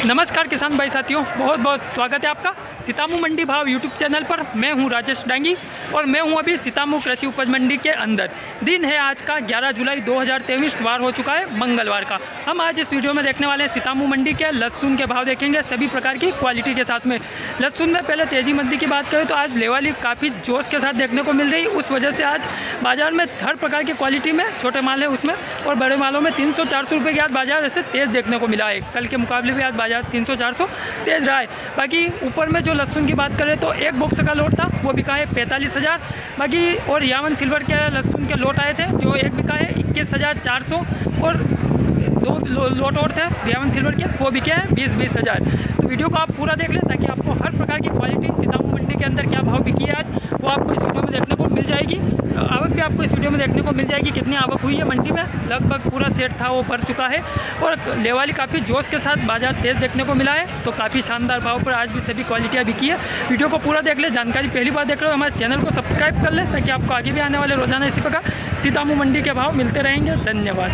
नमस्कार किसान भाई साथियों, बहुत बहुत स्वागत है आपका सीतामू मंडी भाव यूट्यूब चैनल पर। मैं हूं राजेश डांगी और मैं हूं अभी सीतामू कृषि उपज मंडी के अंदर। दिन है आज का 11 जुलाई 2023, वार हो चुका है मंगलवार का। हम आज इस वीडियो में देखने वाले हैं सीतामू मंडी के लहसुन के भाव देखेंगे, सभी प्रकार की क्वालिटी के साथ में। लहसुन में पहले तेजी मंदी की बात करें तो आज लेवाली काफ़ी जोश के साथ देखने को मिल रही, उस वजह से आज बाजार में हर प्रकार की क्वालिटी में छोटे माल है उसमें और बड़े मालों में 300-400 रुपये की आज बाजार ऐसे तेज़ देखने को मिला है। कल के मुकाबले भी आज बाजार 300-400 तेज़ रहा है। बाकी ऊपर में जो लहसुन की बात करें तो एक बॉक्स का लोट था वो बिका है 45,000। बाकी और यावन सिल्वर के लहसुन के लोट आए थे जो एक बिका है 21,400 और दो लोट और थे यावन सिल्वर के वो बिके हैं 20,000। तो वीडियो को आप पूरा देख लें ताकि आपको हर प्रकार की क्वालिटी सीतामू मंडी के अंदर क्या भाव बिकी है आज वो आपको इस वीडियो में देखने को मिल जाएगी। आवक भी आपको इस वीडियो में देखने को मिल जाएगी, कितनी आवक हुई है मंडी में। लगभग पूरा सेट था वो भर चुका है और लेवाली काफ़ी जोश के साथ बाजार तेज़ देखने को मिला है। तो काफ़ी शानदार भाव पर आज भी सभी क्वालिटियाँ बिकी है। वीडियो को पूरा देख ले, जानकारी पहली बार देख रहे हो हमारे चैनल को सब्सक्राइब कर ले ताकि आपको आगे भी आने वाले रोजाना इसी प्रकार सीतामू मंडी के भाव मिलते रहेंगे। धन्यवाद।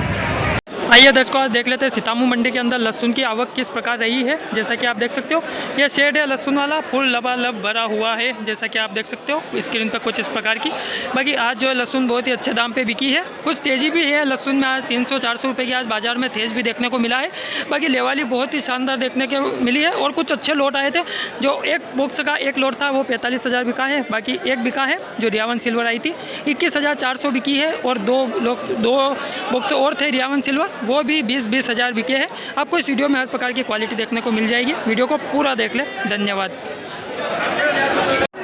आइए दर्शकों, आज देख लेते हैं सीतामू मंडी के अंदर लहसुन की आवक किस प्रकार रही है। जैसा कि आप देख सकते हो ये शेड है लहसुन वाला, फुल लबालब भरा हुआ है जैसा कि आप देख सकते हो स्क्रीन पर कुछ इस प्रकार की। बाकी आज जो है लहसुन बहुत ही अच्छे दाम पे बिकी है, कुछ तेज़ी भी है लहसुन में। आज 300-400 रुपये की आज बाजार में तेज़ भी देखने को मिला है। बाकी लेवाली बहुत ही शानदार देखने को मिली है और कुछ अच्छे लोट आए थे। जो एक बॉक्स का एक लोट था वो 45,000 बिका है। बाकी एक बिका है जो रियावन सिल्वर आई थी 21,400 बिकी है और दो बॉक्स और थे रियावन सिल्वर वो भी 20,000 बिके हैं। आपको इस वीडियो में हर प्रकार की क्वालिटी देखने को मिल जाएगी। वीडियो को पूरा देख ले। धन्यवाद।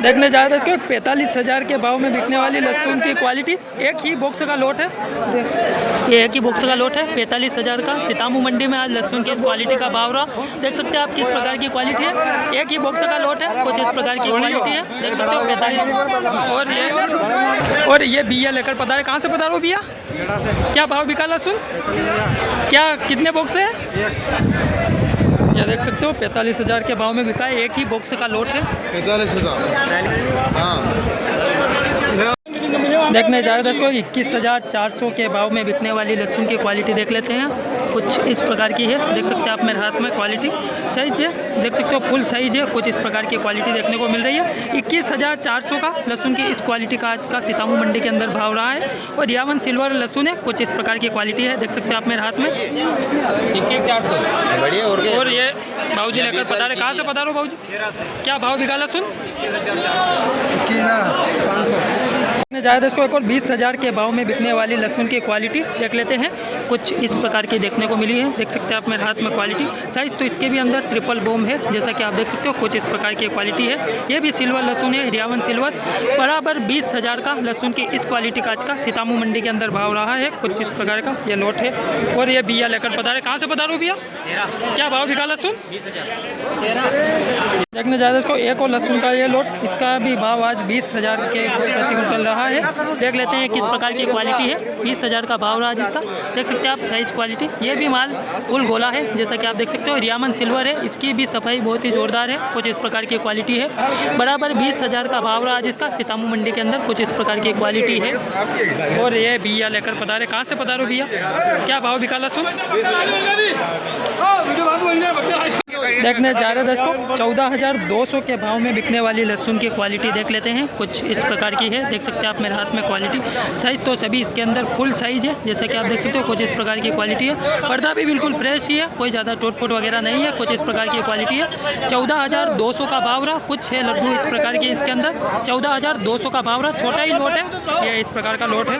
देखने जा रहे थे इसको 45,000 के भाव में बिकने वाली लहसुन की क्वालिटी। एक ही बॉक्स का लोट है, ये एक ही बॉक्स का लोट है 45,000 का। सीतामू मंडी में आज लहसुन की इस क्वालिटी का भाव रहा। देख सकते हैं आप किस प्रकार की क्वालिटी है। एक ही बॉक्स का लोट है, कुछ इस प्रकार की क्वालिटी है। देख सकते हो 45। और ये बिया लेकर पधारे। कहाँ से पधारो बिया? क्या भाव बिका लहसुन? क्या कितने बॉक्स है? ये देख सकते हो 45,000 के भाव में बिका है। एक ही बॉक्स का लोट है 45,000। हाँ। देखने जा रहे दोस्तों 21,400 के भाव में बिकने वाली लहसुन की क्वालिटी देख लेते हैं। कुछ इस प्रकार की है, देख सकते हैं आप मेरे हाथ में क्वालिटी साइज है, देख सकते हो फुल साइज है। कुछ इस प्रकार की क्वालिटी देखने को मिल रही है। 21,400 का लहसुन की इस क्वालिटी का आज का सीतामू मंडी के अंदर भाव रहा है। और यावन सिल्वर लहसुन है, कुछ इस प्रकार की क्वालिटी है, देख सकते हैं आप मेरे हाथ में 21,400 बढ़िया। और ये भाऊजी लेकर पधारे। कहाँ से पधारो भाऊजी? क्या भाव बिका लहसुन? जाए इसको एक और 20,000 के भाव में बिकने वाली लहसुन की क्वालिटी देख लेते हैं। कुछ इस प्रकार की देखने को मिली है, देख सकते हैं आप मेरे हाथ में क्वालिटी साइज। तो इसके भी अंदर ट्रिपल बोम है जैसा कि आप देख सकते हो। कुछ इस प्रकार की क्वालिटी है। ये भी सिल्वर लहसुन है, रियावन सिल्वर। बराबर 20,000 का लहसुन की इस क्वालिटी का आज का सीतामू मंडी के अंदर भाव रहा है। कुछ इस प्रकार का ये लोट है और ये बिया लेकर पधारे। कहाँ से पधारो बिया? क्या भाव बिका लहसुन? देखने जाए इसको एक और लहसुन का ये लोट, इसका भी भाव आज 20,000 के प्रति कुंटल रहा है। देख लेते हैं किस प्रकार की क्वालिटी है। 20,000 का भाव रहा जिसका, देख सकते हैं आप साइज क्वालिटी। ये भी माल फुल गोला है जैसा कि आप देख सकते हो। रियावन सिल्वर है, इसकी भी सफाई बहुत ही जोरदार है। कुछ इस प्रकार की क्वालिटी है। बराबर 20,000 का भाव रहा जिसका सीतामू मंडी के अंदर। कुछ इस प्रकार की क्वालिटी है और ये बिया लेकर पधारे। कहाँ से पधारो बिया? क्या भाव बिका लहसुन? देखने जा रहे दोस्तों 14,200 के भाव में बिकने वाली लहसुन की क्वालिटी देख लेते हैं। कुछ इस प्रकार की है, देख सकते हैं आप मेरे हाथ में क्वालिटी साइज। तो सभी इसके अंदर फुल साइज है जैसा कि आप देख सकते हो। कुछ इस प्रकार की क्वालिटी है। पर्दा भी बिल्कुल फ्रेश ही है, कोई ज़्यादा टूट फूट वगैरह नहीं है। कुछ इस प्रकार की क्वालिटी है। 14,200 का भाव रहा। कुछ है लड्डू इस प्रकार के इसके अंदर। 14,200 का भाव रहा। छोटा ही लोट है, ये इस प्रकार का लोट है।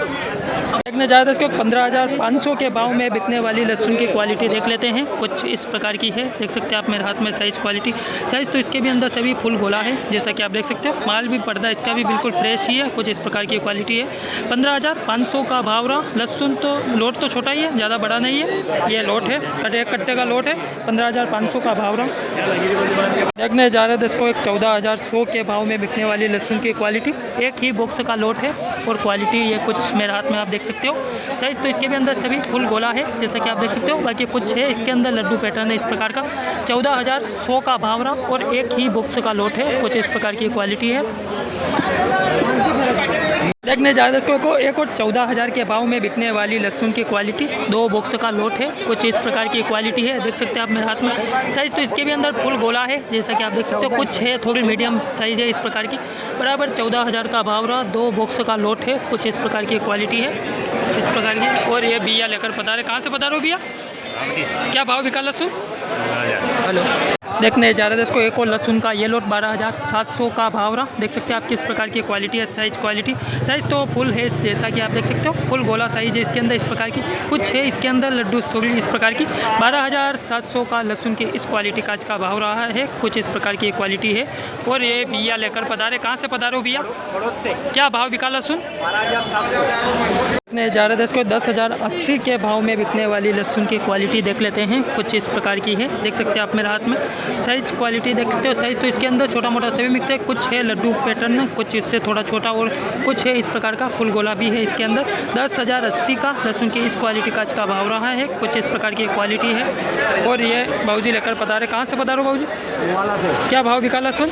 देखने जा रहे हैं 15,500 के भाव में बिकने वाली लहसुन की क्वालिटी देख लेते हैं। कुछ इस प्रकार की है, देख सकते हैं आप मेरे हाथ में साइज क्वालिटी साइज। तो इसके भी अंदर सभी फुल गोला है जैसा कि आप देख सकते हो। माल भी पर्दा इसका भी बिल्कुल फ्रेश ही है। कुछ इस प्रकार की क्वालिटी है। 15,500 का भाव रहा। लहसुन तो लोट तो छोटा ही है, ज़्यादा बड़ा नहीं है। ये लोट है, एक कट्टे का लोट है। 15,500 का भाव रहा। देखने जा रहे थे इसको 14,100 के भाव में बिकने वाली लहसुन की क्वालिटी। एक ही बॉक्स का लोट है और क्वालिटी ये कुछ मेरे हाथ में आप देख सकते हो। साइज तो इसके भी अंदर सभी फुल गोला है जैसा कि आप देख सकते हो। बाकी कुछ है इसके अंदर लड्डू पैटर्न है इस प्रकार का। 14,100 का भाव रहा और एक ही बॉक्स का लोट है। कुछ इस प्रकार की क्वालिटी है। देखने जा रहे हैं इसको एक और 14,000 के भाव में बिकने वाली लहसुन की क्वालिटी। 2 बॉक्स का लोट है, कुछ इस प्रकार की क्वालिटी है। देख सकते हैं आप मेरे हाथ में साइज़, तो इसके भी अंदर फुल गोला है जैसा कि आप देख सकते हो। कुछ है थोड़ी मीडियम साइज़ है इस प्रकार की। बराबर 14,000 का भाव रहा। 2 बॉक्स का लोट है, कुछ इस प्रकार की क्वालिटी है इस प्रकार की। और ये बिया लेकर पधारे। कहाँ से पधारो भैया? क्या भाव बिका लहसुन? हेलो, देखने जा रहे थे इसको एक और लहसुन का ये लोट 12,700 का भाव रहा। देख सकते हैं आप किस प्रकार की क्वालिटी है, साइज क्वालिटी। साइज़ तो फुल है जैसा कि आप देख सकते हो। फुल गोला साइज है इसके अंदर इस प्रकार की। कुछ है इसके अंदर लड्डू थोड़ी इस प्रकार की। 12,700 का लहसुन की इस क्वालिटी का आज का भाव रहा है। कुछ इस प्रकार की क्वालिटी है। और ये बिया लेकर पधारे। कहाँ से पधारो भैया? क्या भाव बिका लहसुन? जा रहे थे इसको 10,080 के भाव में बिकने वाली लहसुन की क्वालिटी देख लेते हैं। कुछ इस प्रकार की है, देख सकते हैं आप मेरे हाथ में। साइज क्वालिटी देख सकते हो। साइज तो इसके अंदर छोटा मोटा सभी मिक्स है। कुछ है लड्डू पैटर्न है, कुछ इससे थोड़ा छोटा, और कुछ है इस प्रकार का फुल गोला भी है इसके अंदर। 10,080 का लहसुन की इस क्वालिटी का आज का भाव रहा है। कुछ इस प्रकार की क्वालिटी है। और ये बाबूजी लेकर पधारे। कहाँ से पधारो बाबूजी? क्या भाव बिका लहसुन?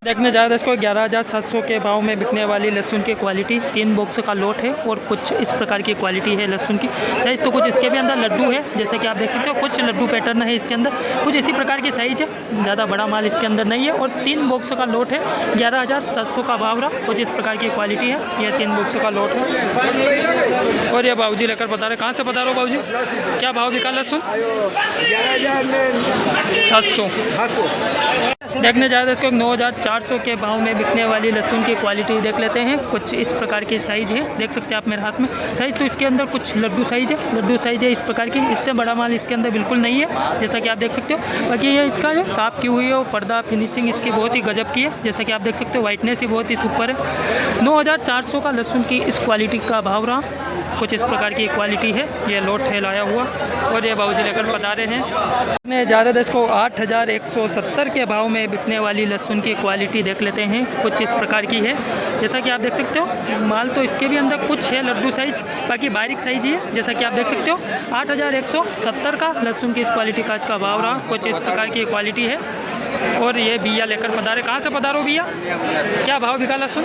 देखने जा रहे थे इसको 11,700 के भाव में बिकने वाली लहसुन की क्वालिटी। 3 बॉक्स का लोट है और कुछ इस प्रकार की क्वालिटी है लहसुन की। साइज़ तो कुछ इसके भी अंदर लड्डू है जैसे कि आप देख सकते हो। कुछ लड्डू पैटर्न है इसके अंदर, कुछ इसी प्रकार की साइज है। ज़्यादा बड़ा माल इसके अंदर नहीं है। और 3 बॉक्स का लोट है। 11,700 का भाव रहा। कुछ इस प्रकार की क्वालिटी है। यह 3 बॉक्स का लोट है। और ये बाबूजी लेकर बता रहे। कहाँ से बता रहे हो बाबूजी? क्या भाव बिका लहसुन? 700। देखने जा रहे थे इसको 9,400 के भाव में बिकने वाली लहसुन की क्वालिटी देख लेते हैं। कुछ इस प्रकार की साइज़ है, देख सकते हैं आप मेरे हाथ में। साइज़ तो इसके अंदर कुछ लड्डू साइज़ है, लड्डू साइज़ है इस प्रकार की। इससे बड़ा माल इसके अंदर बिल्कुल नहीं है जैसा कि आप देख सकते हो। बाकी ये इसका जो साफ की हुई है वो पर्दा फिनिशिंग इसकी बहुत ही गजब की है जैसा कि आप देख सकते हो। वाइटनेस ही बहुत ही सुपर है। 9,400 का लहसुन की इस क्वालिटी का भाव रहा। कुछ इस प्रकार की क्वालिटी है। ये लोट है लाया हुआ। और ये बाबूजी लेकर पधारे हैं। जा रहे थे इसको 8,170 के भाव में बिकने वाली लहसुन की क्वालिटी देख लेते हैं। कुछ इस प्रकार की है जैसा कि आप देख सकते हो। माल तो इसके भी अंदर कुछ है लड्डू साइज, बाकी बारीक साइज ही है जैसा कि आप देख सकते हो। 8,170 का लहसुन की इस क्वालिटी का आज का भाव रहा। कुछ इस प्रकार की क्वालिटी है। और ये बिया लेकर पधारे। कहाँ से पधारो भैया? क्या भाव बिका लहसुन?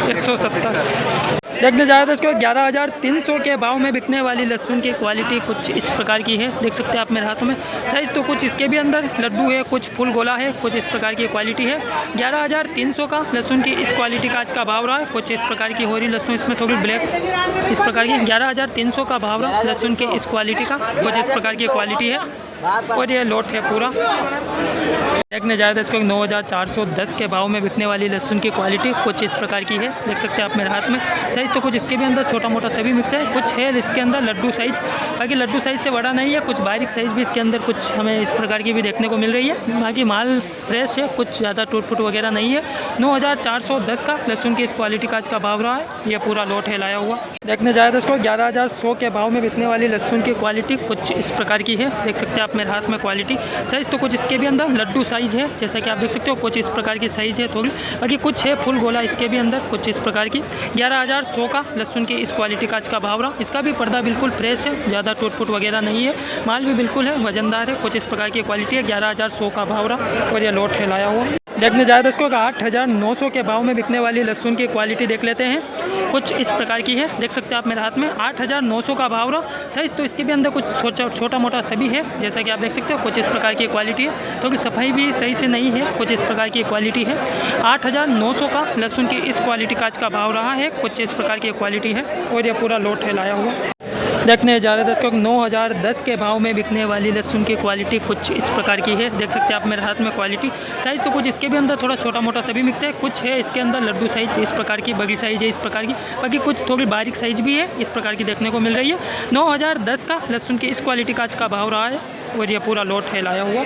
170। देखने जा रहे थे इसको 11,300 के भाव में बिकने वाली लहसुन की क्वालिटी कुछ इस प्रकार की है। देख सकते हैं आप मेरे हाथों में। साइज़ तो कुछ इसके भी अंदर लड्डू है, कुछ फुल गोला है। कुछ इस प्रकार की क्वालिटी है। 11,300 का लहसुन की इस क्वालिटी का आज का भाव रहा है। कुछ इस प्रकार की हो रही लहसुन, इसमें थोड़ी ब्लैक इस प्रकार की। 11,300 का भाव रहा लहसुन के इस क्वालिटी का। कुछ इस प्रकार की क्वालिटी है। और ये लोट है पूरा। देखने जा रहे थे इसको 9,410 के भाव में बिकने वाली लहसुन की क्वालिटी कुछ इस प्रकार की है। देख सकते हैं आप मेरे हाथ में। साइज़ तो कुछ इसके भी अंदर छोटा मोटा सभी मिक्स है। कुछ है इसके अंदर लड्डू साइज़, बाकी लड्डू साइज़ से बड़ा नहीं है। कुछ बारीक साइज़ भी इसके अंदर कुछ हमें इस प्रकार की भी देखने को मिल रही है। बाकी माल फ्रेश है, कुछ ज़्यादा टूट फूट वगैरह नहीं है। 9,410 का लहसुन की इस क्वालिटी का आज का भाव रहा है। ये पूरा लोट है लाया हुआ। देखने जा रहे थे इसको 11,100 के भाव में बिकने वाली लहसुन की क्वालिटी कुछ इस प्रकार की है। देख सकते हैं आप मेरे हाथ में क्वालिटी। साइज़ तो कुछ इसके भी अंदर लड्डू साइज़ है जैसा कि आप देख सकते हो। कुछ इस प्रकार की साइज़ है थोड़ी, बाकी कुछ है फुल गोला इसके भी अंदर। कुछ इस प्रकार की 11,100 का लहसुन की इस क्वालिटी का आज का भाव रहा। इसका भी पर्दा बिल्कुल फ्रेश है, ज़्यादा टूट फूट वगैरह नहीं है। माल भी बिल्कुल है, वजनदार है। कुछ इस प्रकार की क्वालिटी है। 11,100 का भाव रहा। और यह लोट है लाया हुआ। देखने जाए तो इसको 8,900 के भाव में बिकने वाली लहसुन की क्वालिटी देख लेते हैं। कुछ इस प्रकार की है, देख सकते हैं आप मेरे हाथ में। 8,900 का भाव रहा। साइज़ तो इसके भी अंदर कुछ छोटा मोटा सभी है जैसा कि आप देख सकते हो। कुछ इस प्रकार की क्वालिटी है, तो सफाई भी सही से नहीं है। कुछ इस प्रकार की क्वालिटी है। 8,900 का लहसुन की इस क्वालिटी का आज का भाव रहा है। कुछ इस प्रकार की क्वालिटी है। और यह पूरा लोट है लाया हुआ। देखने जा रहे थे इसको 9,010 के भाव में बिकने वाली लहसुन की क्वालिटी कुछ इस प्रकार की है। देख सकते हैं आप मेरे हाथ में क्वालिटी। साइज़ तो कुछ इसके भी अंदर थोड़ा छोटा मोटा सभी मिक्स है। कुछ है इसके अंदर लड्डू साइज इस प्रकार की, बड़ी साइज है इस प्रकार की, बाकी कुछ थोड़ी बारीक साइज भी है इस प्रकार की देखने को मिल रही है। 9,010 का लहसुन की इस क्वालिटी का आज का भाव रहा है। और ये पूरा लोट है लाया हुआ।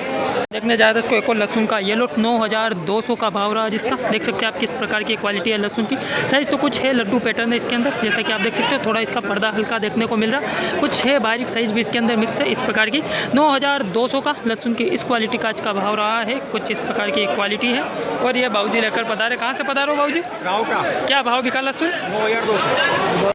देखने जा रहे थे इसको एक और लहसुन का ये लोट 9,200 का भाव रहा है जिसका। देख सकते हैं आप किस प्रकार की क्वालिटी है लहसुन की। साइज़ तो कुछ है लड्डू पैटर्न है इसके अंदर जैसा कि आप देख सकते हो। थोड़ा इसका पर्दा हल्का देखने को मिल रहा है। कुछ है बारीक साइज भी इसके अंदर मिक्स है इस प्रकार की। 9,200 का लहसुन की इस क्वालिटी का आज का भाव रहा है। कुछ इस प्रकार की क्वालिटी है। और ये बाबूजी लेकर पधारे। कहाँ से पधारो बाबूजी? गाँव का। क्या भाव बिका लहसुन? 9,200।